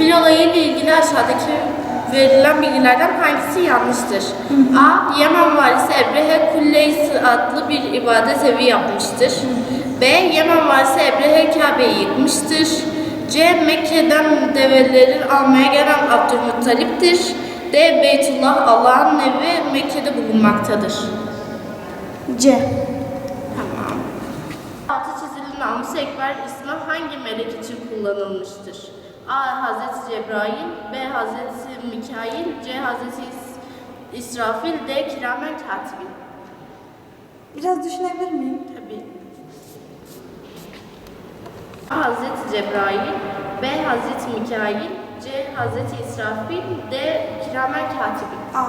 Nil olayı ile ilgili aşağıdaki verilen bilgilerden hangisi yanlıştır? A. Yemen valisi Ebrehe Kulleys adlı bir ibadet evi yapmıştır. B. Yemen valisi Ebrehe Kabe'yi yıkmıştır. C. Mekke'den develeri almaya gelen Abdülmuttalip'tir. D. Beytullah Allah'ın evi Mekke'de bulunmaktadır. C. Tamam. Altı çizili Namus-ı Ekber ismi hangi melek için kullanılmıştır? A. Hazreti Cebrail, B. Hazreti Mikail, C. Hazreti İsrafil, D. Kiramen Katibin. Biraz düşünebilir miyim? Tabii. A. Hazreti Cebrail, B. Hazreti Mikail, C. Hazreti İsrafil, D. Kiramen Katibin. A.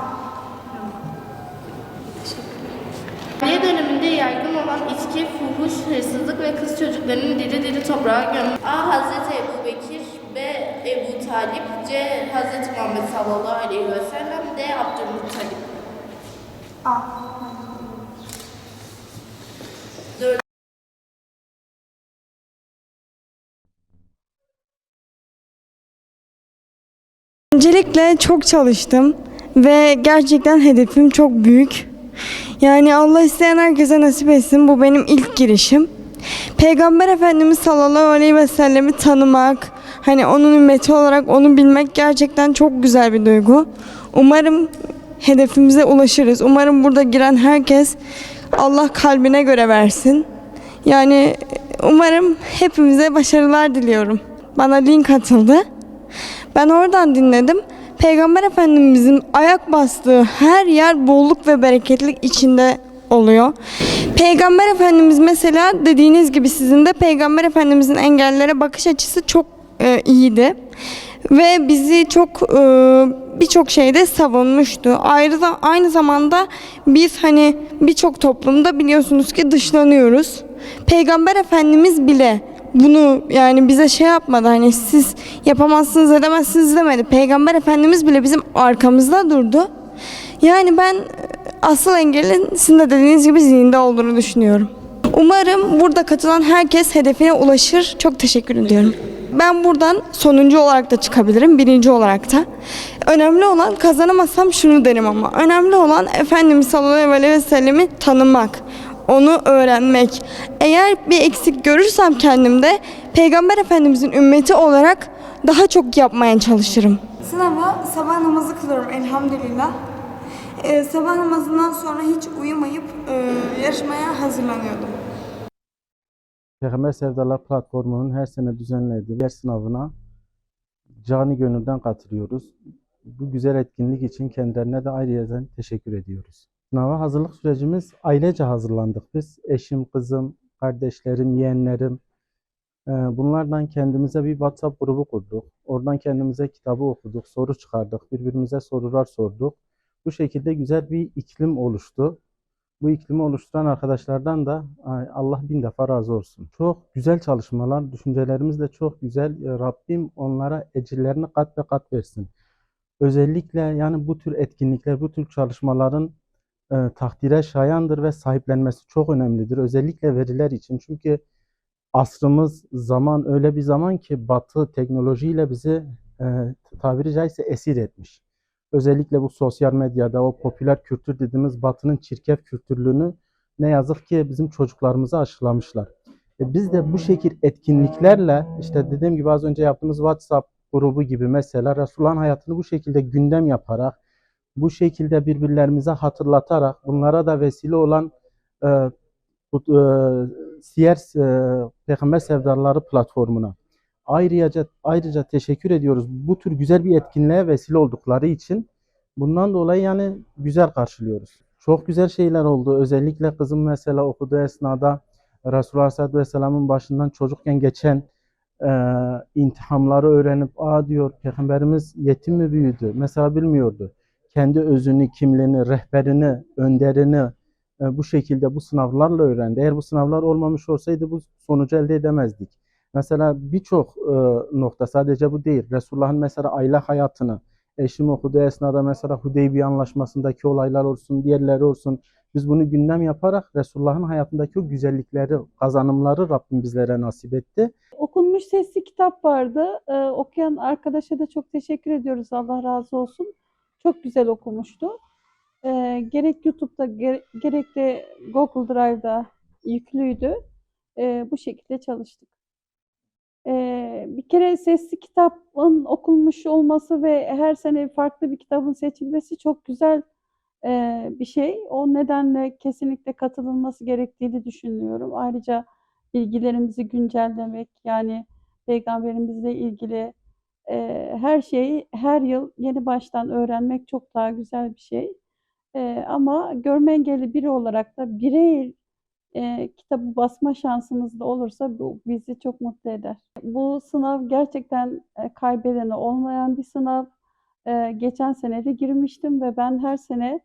Cahiliye döneminde yaygın olan içki, fuhuş, hırsızlık ve kız çocuklarının diri diri toprağa gömülmesi. A. Hazreti Ebu Bekir, B. Ebu Talip, C. Hazreti Muhammed sallallahu aleyhi ve sellem, D. Abdülmuttalip. A. Dört. Öncelikle çok çalıştım ve gerçekten hedefim çok büyük. Yani Allah isteyen herkese nasip etsin. Bu benim ilk girişim. Peygamber Efendimiz sallallahu aleyhi ve sellemi tanımak, hani onun ümmeti olarak onu bilmek gerçekten çok güzel bir duygu. Umarım hedefimize ulaşırız. Umarım burada giren herkes Allah kalbine göre versin. Yani umarım hepimize başarılar diliyorum. Bana link atıldı. Ben oradan dinledim. Peygamber Efendimizin ayak bastığı her yer bolluk ve bereketlik içinde oluyor. Peygamber Efendimiz mesela dediğiniz gibi sizin de Peygamber Efendimizin engellere bakış açısı çok iyiydi. Ve bizi çok birçok şeyde savunmuştu. Aynı zamanda biz hani birçok toplumda biliyorsunuz ki dışlanıyoruz. Peygamber Efendimiz bile bunu yani bize şey yapmadı, hani siz yapamazsınız edemezsiniz demedi. Peygamber Efendimiz bile bizim arkamızda durdu. Yani ben asıl engelin sizin de dediğiniz gibi zihinde olduğunu düşünüyorum. Umarım burada katılan herkes hedefine ulaşır. Çok teşekkür ediyorum. Ben buradan sonuncu olarak da çıkabilirim, birinci olarak da. Önemli olan, kazanamazsam şunu derim ama, önemli olan Efendimiz sallallahu aleyhi ve sellemi tanımak, onu öğrenmek. Eğer bir eksik görürsem kendimde, Peygamber Efendimizin ümmeti olarak daha çok yapmaya çalışırım. Sınava sabah namazı kılıyorum elhamdülillah. Sabah namazından sonra hiç uyumayıp yarışmaya hazırlanıyordum. Peygamber Sevdalar platformunun her sene düzenlediği yer sınavına canı gönülden katılıyoruz. Bu güzel etkinlik için kendilerine de ayrıca teşekkür ediyoruz. Sınava hazırlık sürecimiz ailece hazırlandık biz. Eşim, kızım, kardeşlerim, yeğenlerim. Bunlardan kendimize bir WhatsApp grubu kurduk. Oradan kendimize kitabı okuduk, soru çıkardık, birbirimize sorular sorduk. Bu şekilde güzel bir iklim oluştu. Bu iklimi oluşturan arkadaşlardan da Allah bin defa razı olsun. Çok güzel çalışmalar, düşüncelerimiz de çok güzel. Rabbim onlara ecirlerini kat ve kat versin. Özellikle yani bu tür etkinlikler, bu tür çalışmaların takdire şayandır ve sahiplenmesi çok önemlidir. Özellikle veriler için. Çünkü asrımız zaman öyle bir zaman ki Batı teknolojiyle bizi tabiri caizse esir etmiş. Özellikle bu sosyal medyada o popüler kültür dediğimiz Batı'nın çirkef kültürlüğünü ne yazık ki bizim çocuklarımıza aşılamışlar. Biz de bu şekil etkinliklerle işte dediğim gibi az önce yaptığımız WhatsApp grubu gibi mesela Resulullah'ın hayatını bu şekilde gündem yaparak, bu şekilde birbirlerimize hatırlatarak bunlara da vesile olan Siyer Peygamber Sevdaları platformuna ayrıca teşekkür ediyoruz. Bu tür güzel bir etkinliğe vesile oldukları için bundan dolayı yani güzel karşılıyoruz. Çok güzel şeyler oldu. Özellikle kızım mesela okuduğu esnada Resulullah Aleyhisselatü Vesselam'ın başından çocukken geçen intihamları öğrenip diyor Peygamberimiz yetim mi büyüdü? Mesela bilmiyordu. Kendi özünü, kimliğini, rehberini, önderini bu şekilde bu sınavlarla öğrendi. Eğer bu sınavlar olmamış olsaydı bu sonucu elde edemezdik. Mesela birçok nokta sadece bu değil. Resulullah'ın mesela aile hayatını, eşim okuduğu esnada mesela Hudeybiye Anlaşması'ndaki olaylar olsun, diğerleri olsun. Biz bunu gündem yaparak Resulullah'ın hayatındaki o güzellikleri, kazanımları Rabbim bizlere nasip etti. Okunmuş sesli kitap vardı. Okuyan arkadaşa da çok teşekkür ediyoruz. Allah razı olsun. Çok güzel okumuştu. Gerek YouTube'da gerek de Google Drive'da yüklüydü. Bu şekilde çalıştık. Bir kere sesli kitabın okunmuş olması ve her sene farklı bir kitabın seçilmesi çok güzel bir şey. O nedenle kesinlikle katılınması gerektiğini düşünüyorum. Ayrıca bilgilerimizi güncellemek, yani Peygamberimizle ilgili her şeyi her yıl yeni baştan öğrenmek çok daha güzel bir şey. Ama görme engelli biri olarak da birey kitabı basma şansımız da olursa bu bizi çok mutlu eder. Bu sınav gerçekten kaybedeni olmayan bir sınav. Geçen sene de girmiştim ve ben her sene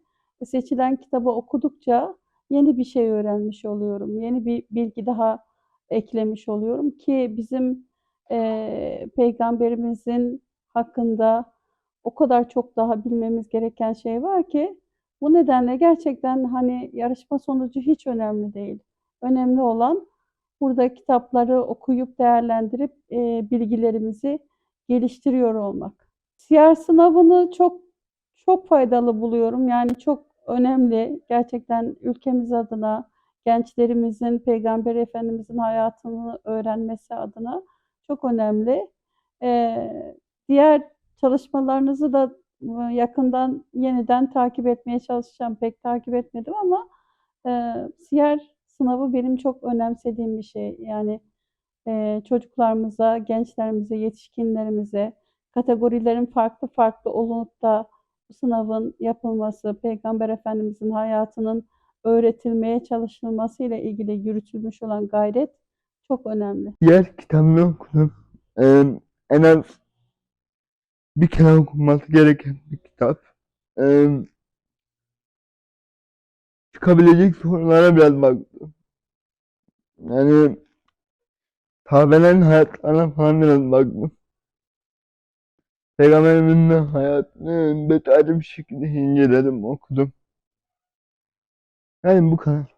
seçilen kitabı okudukça yeni bir şey öğrenmiş oluyorum. Yeni bir bilgi daha eklemiş oluyorum ki bizim Peygamberimizin hakkında o kadar çok daha bilmemiz gereken şey var ki bu nedenle gerçekten hani yarışma sonucu hiç önemli değil. Önemli olan burada kitapları okuyup değerlendirip bilgilerimizi geliştiriyor olmak. Siyer sınavını çok faydalı buluyorum. Yani çok önemli. Gerçekten ülkemiz adına, gençlerimizin Peygamber Efendimizin hayatını öğrenmesi adına çok önemli. Diğer çalışmalarınızı da yakından yeniden takip etmeye çalışacağım. Pek takip etmedim ama siyer sınavı benim çok önemsediğim bir şey. Yani çocuklarımıza, gençlerimize, yetişkinlerimize kategorilerin farklı farklı olup da bu sınavın yapılması, Peygamber Efendimizin hayatının öğretilmeye çalışılması ile ilgili yürütülmüş olan gayret çok önemli. Diğer kitabını okudum. En az bir kere okunması gereken bir kitap. Çıkabilecek sorulara biraz baktım. Yani sahabelerin hayatlarına falan biraz baktım. Peygamberimizin hayatını detaylı bir şekilde inceledim, okudum. Yani bu kadar.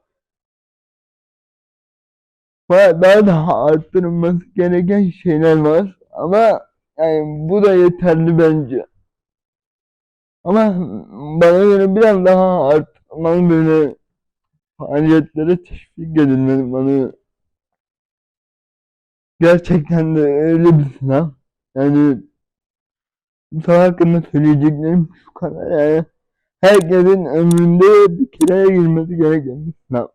Daha da arttırılması gereken şeyler var. Ama yani bu da yeterli bence. Ama bana göre biraz daha arttırmalı, böyle faaliyetlere teşvik edilmeli. Bana gerçekten de öyle bir sınav. Yani bu sınav hakkında söyleyeceklerim şu kadar. Yani herkesin ömründe bir kere girmesi gereken bir sınav.